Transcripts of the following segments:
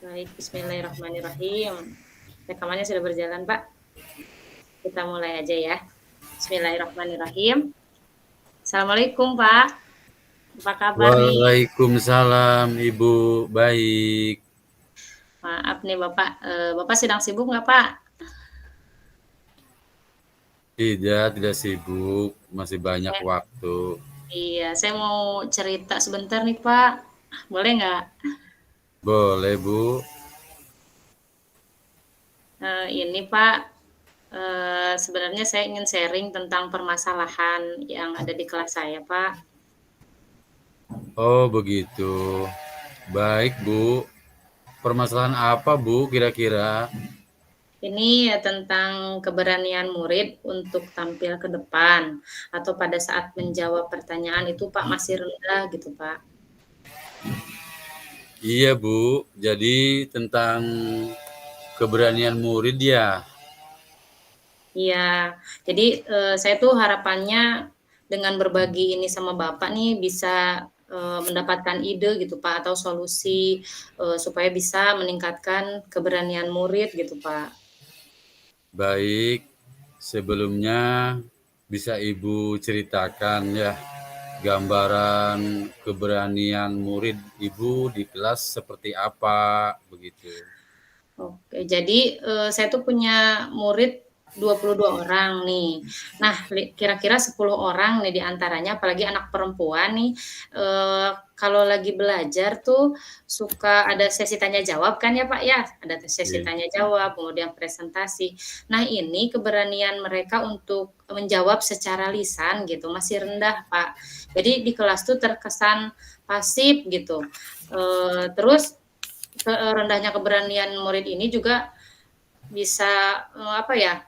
Baik, bismillahirrahmanirrahim. Rekamannya sudah berjalan, Pak. Kita mulai aja ya. Bismillahirrahmanirrahim. Assalamualaikum, Pak. Apa kabar nih? Waalaikumsalam Ibu, baik. Maaf nih Bapak, Bapak sedang sibuk nggak, Pak? Tidak sibuk, masih banyak Saya waktu. iya, saya mau cerita sebentar nih, Pak. Boleh nggak? Boleh Bu. Ini Pak, sebenarnya saya ingin sharing tentang permasalahan yang ada di kelas saya, Pak. Oh begitu. Baik Bu. Permasalahan apa Bu kira-kira? Ini ya tentang keberanian murid untuk tampil ke depan atau pada saat menjawab pertanyaan itu Pak masih rendah gitu Pak. Iya Bu, jadi tentang keberanian murid ya. Iya, jadi, saya tuh harapannya dengan berbagi ini sama Bapak nih bisa, mendapatkan ide gitu Pak atau solusi, supaya bisa meningkatkan keberanian murid gitu Pak. Baik, sebelumnya bisa Ibu ceritakan ya gambaran keberanian murid Ibu di kelas seperti apa begitu. Oke, jadi, saya tuh punya murid 22 orang nih. Nah, kira-kira 10 orang nih di antaranya, apalagi anak perempuan nih, kalau lagi belajar tuh suka ada sesi tanya jawab kan ya, Pak, ya. Ada sesi Iya. tanya jawab, kemudian presentasi. Nah, ini keberanian mereka untuk menjawab secara lisan gitu masih rendah, Pak. Jadi di kelas tuh terkesan pasif gitu. Terus rendahnya keberanian murid ini juga bisa, apa ya,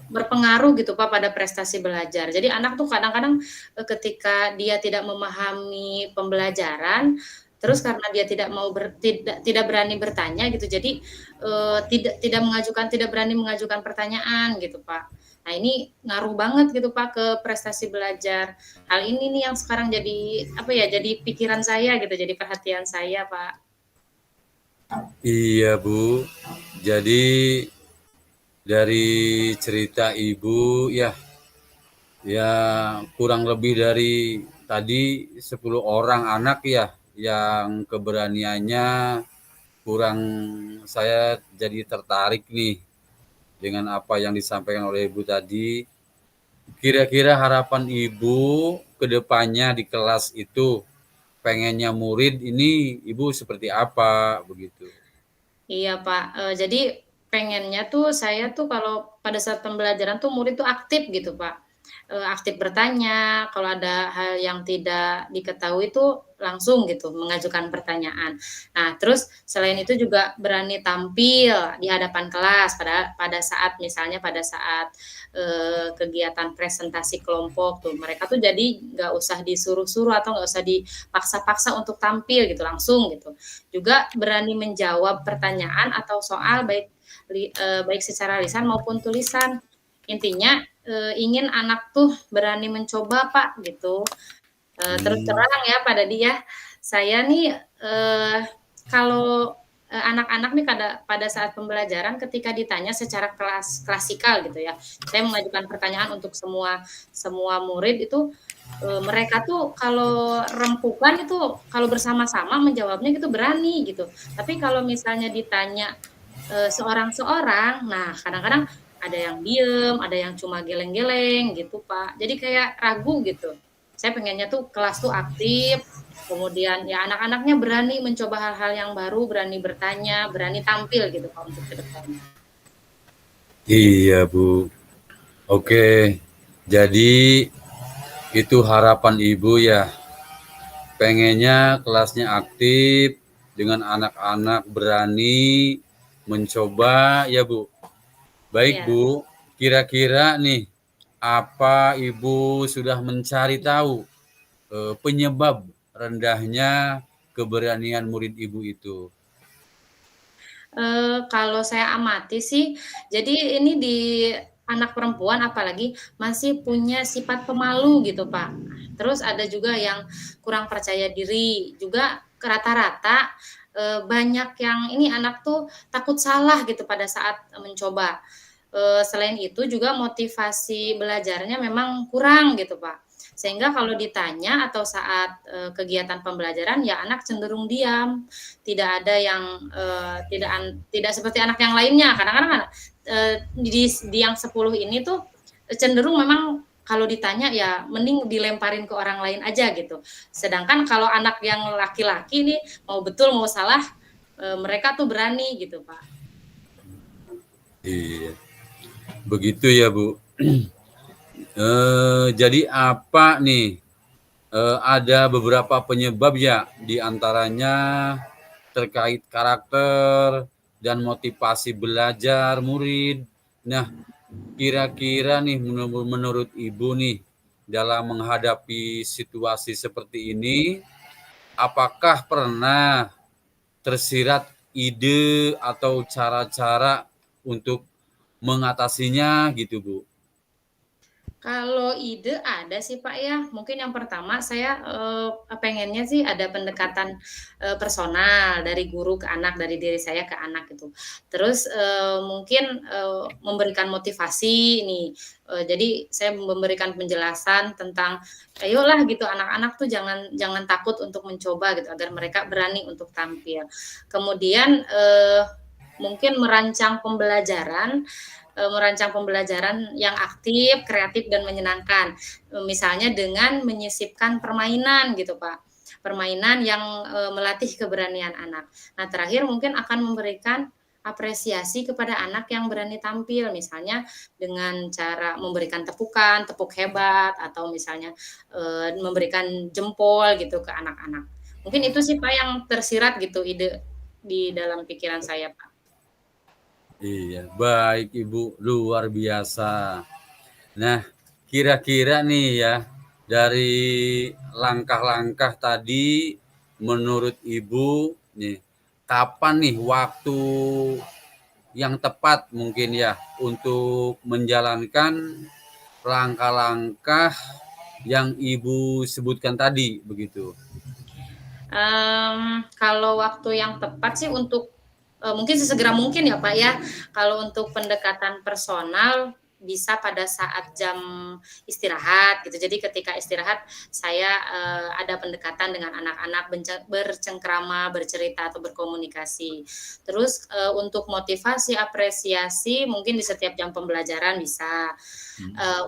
berpengaruh gitu Pak pada prestasi belajar. Jadi anak tuh kadang-kadang, ketika dia tidak memahami pembelajaran, terus karena dia tidak mau tidak berani bertanya gitu, jadi, tidak berani mengajukan pertanyaan gitu, Pak. Nah ini ngaruh banget gitu Pak ke prestasi belajar. Hal ini nih yang sekarang jadi, apa ya, jadi pikiran saya gitu, jadi perhatian saya, Pak. Iya Bu, jadi dari cerita Ibu ya kurang lebih dari tadi 10 orang anak ya yang keberaniannya kurang, saya jadi tertarik nih dengan apa yang disampaikan oleh Ibu tadi. Kira-kira harapan Ibu ke depannya di kelas itu, pengennya murid ini Ibu seperti apa begitu? Iya, Pak, jadi pengennya tuh saya tuh kalau pada saat pembelajaran tuh murid tuh aktif gitu, Pak, aktif bertanya, kalau ada hal yang tidak diketahui tuh langsung gitu mengajukan pertanyaan. Nah, terus selain itu juga berani tampil di hadapan kelas pada saat misalnya pada saat, kegiatan presentasi kelompok tuh, mereka tuh jadi nggak usah disuruh-suruh atau nggak usah dipaksa-paksa untuk tampil gitu, langsung gitu. Juga berani menjawab pertanyaan atau soal baik secara lisan maupun tulisan. Intinya, ingin anak tuh berani mencoba, Pak, gitu. Terus Hmm, terang ya pada dia, saya nih, kalau, anak-anak nih pada saat pembelajaran ketika ditanya secara klasikal gitu ya, saya mengajukan pertanyaan untuk semua semua murid itu, mereka tuh kalau rempukan itu kalau bersama-sama menjawabnya gitu berani gitu. Tapi kalau misalnya ditanya, seorang-seorang, nah kadang-kadang ada yang diem, ada yang cuma geleng-geleng gitu, Pak. Jadi kayak ragu gitu. Saya pengennya tuh kelas tuh aktif, kemudian ya anak-anaknya berani mencoba hal-hal yang baru, berani bertanya, berani tampil gitu Kak untuk ke depannya. iya Bu. Oke, jadi itu harapan Ibu ya. Pengennya kelasnya aktif dengan anak-anak berani mencoba ya Bu. Baik Iya. Bu, kira-kira nih apa Ibu sudah mencari tahu penyebab rendahnya keberanian murid Ibu itu? Kalau saya amati sih, jadi ini di anak perempuan apalagi masih punya sifat pemalu gitu, Pak. Terus ada juga yang kurang percaya diri, juga rata-rata, banyak yang ini anak tuh takut salah gitu pada saat mencoba. Selain itu juga motivasi belajarnya memang kurang gitu, Pak. Sehingga kalau ditanya atau saat, kegiatan pembelajaran ya anak cenderung diam, tidak ada yang, tidak seperti anak yang lainnya. Kadang-kadang kan, di yang 10 ini tuh, cenderung memang kalau ditanya ya mending dilemparin ke orang lain aja gitu. Sedangkan kalau anak yang laki-laki nih, mau betul mau salah, mereka tuh berani gitu, Pak. Iya, begitu ya, Bu. Jadi apa nih, ada beberapa penyebab ya, di antaranya terkait karakter dan motivasi belajar murid. Nah, kira-kira nih menurut Ibu nih, dalam menghadapi situasi seperti ini, apakah pernah tersirat ide atau cara-cara untuk mengatasinya gitu, Bu? Kalau ide ada sih, Pak, ya. Mungkin yang pertama saya, pengennya sih ada pendekatan, personal dari guru ke anak, dari diri saya ke anak gitu. Terus, mungkin, memberikan motivasi nih, jadi saya memberikan penjelasan tentang, "Ayolah gitu anak-anak tuh jangan jangan takut untuk mencoba," gitu, agar mereka berani untuk tampil. Kemudian, mungkin merancang pembelajaran yang aktif, kreatif, dan menyenangkan. Misalnya dengan menyisipkan permainan gitu, Pak. Permainan yang, melatih keberanian anak. Nah, terakhir mungkin akan memberikan apresiasi kepada anak yang berani tampil, misalnya dengan cara memberikan tepukan, tepuk hebat, atau misalnya, memberikan jempol gitu ke anak-anak. Mungkin itu sih, Pak, yang tersirat gitu ide di dalam pikiran saya, Pak. Iya, baik Ibu, luar biasa. Nah, kira-kira nih ya, dari langkah-langkah tadi, menurut Ibu nih, kapan nih waktu yang tepat mungkin ya untuk menjalankan langkah-langkah yang Ibu sebutkan tadi, begitu? Kalau waktu yang tepat sih untuk, mungkin sesegera mungkin ya, Pak, ya. Kalau untuk pendekatan personal bisa pada saat jam istirahat gitu. Jadi ketika istirahat saya, ada pendekatan dengan anak-anak bercengkrama, bercerita atau berkomunikasi. Terus, untuk motivasi, apresiasi mungkin di setiap jam pembelajaran bisa.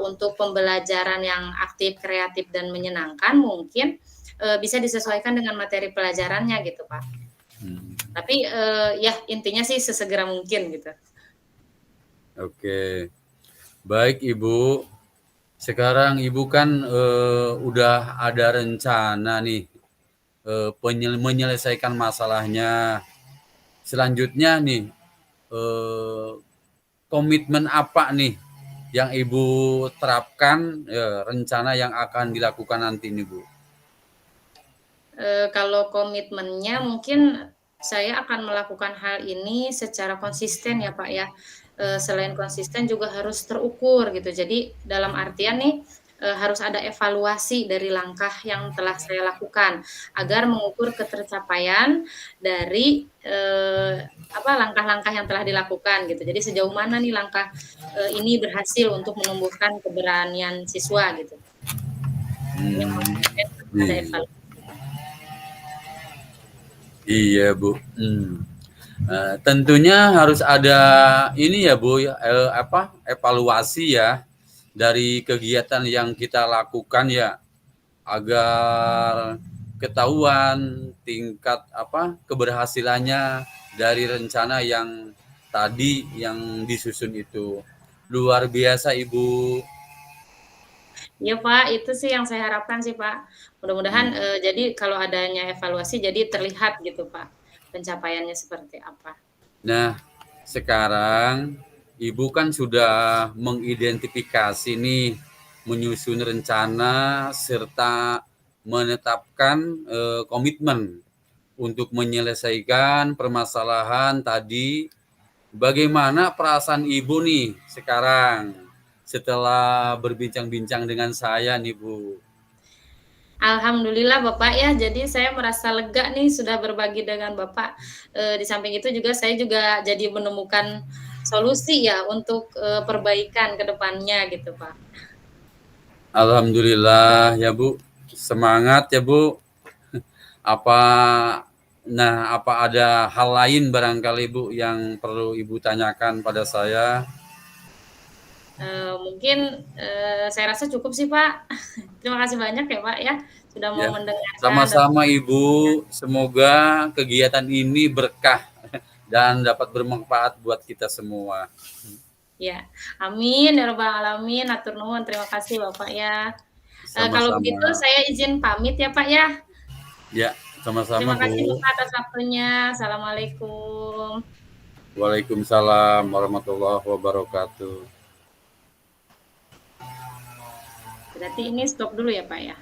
Untuk pembelajaran yang aktif, kreatif, dan menyenangkan mungkin, bisa disesuaikan dengan materi pelajarannya gitu, Pak. Hmm. Tapi, ya intinya sih sesegera mungkin gitu. Oke, baik Ibu. Sekarang Ibu kan udah ada rencana nih menyelesaikan masalahnya. Selanjutnya nih, komitmen apa nih yang Ibu terapkan, rencana yang akan dilakukan nanti nih, Bu? Kalau komitmennya mungkin saya akan melakukan hal ini secara konsisten ya, Pak, ya. Selain konsisten juga harus terukur gitu. Jadi dalam artian nih, harus ada evaluasi dari langkah yang telah saya lakukan, agar mengukur ketercapaian dari, langkah-langkah yang telah dilakukan gitu. Jadi sejauh mana nih langkah, ini berhasil untuk menumbuhkan keberanian siswa gitu. Yang Hmm, konsisten harus ada iya, evaluasi. iya Bu. Tentunya harus ada ini ya Bu, ya, evaluasi ya dari kegiatan yang kita lakukan ya, agar ketahuan tingkat keberhasilannya dari rencana yang tadi yang disusun itu. Luar biasa Ibu. Iya, Pak, itu sih yang saya harapkan sih, Pak. Mudah-mudahan, Hmm. jadi kalau adanya evaluasi jadi terlihat gitu, Pak, pencapaiannya seperti apa. Nah, sekarang Ibu kan sudah mengidentifikasi nih, menyusun rencana serta menetapkan komitmen untuk menyelesaikan permasalahan tadi. Bagaimana perasaan Ibu nih sekarang setelah berbincang-bincang dengan saya nih, Bu? Alhamdulillah Bapak ya, jadi saya merasa lega nih sudah berbagi dengan Bapak, di samping itu juga saya juga jadi menemukan solusi ya untuk, perbaikan ke depannya gitu, Pak. Alhamdulillah ya Bu, semangat ya Bu. Apa apa ada hal lain barangkali Bu yang perlu Ibu tanyakan pada saya? Mungkin, saya rasa cukup sih, Pak. Terima kasih banyak ya, Pak, ya, sudah mau Ya, mendengarkan dan sama-sama Ibu, semoga kegiatan ini berkah dan dapat bermanfaat buat kita semua. ya, amin ya rabbal alamin, atur nuhun, terima kasih Bapak ya. Kalau begitu Sama-sama. saya izin pamit ya, Pak, ya. Ya, sama-sama Terima kasih Bu. Bapak atas waktunya. Assalamualaikum. Waalaikumsalam warahmatullahi wabarakatuh. Berarti ini stop dulu ya, Pak, ya?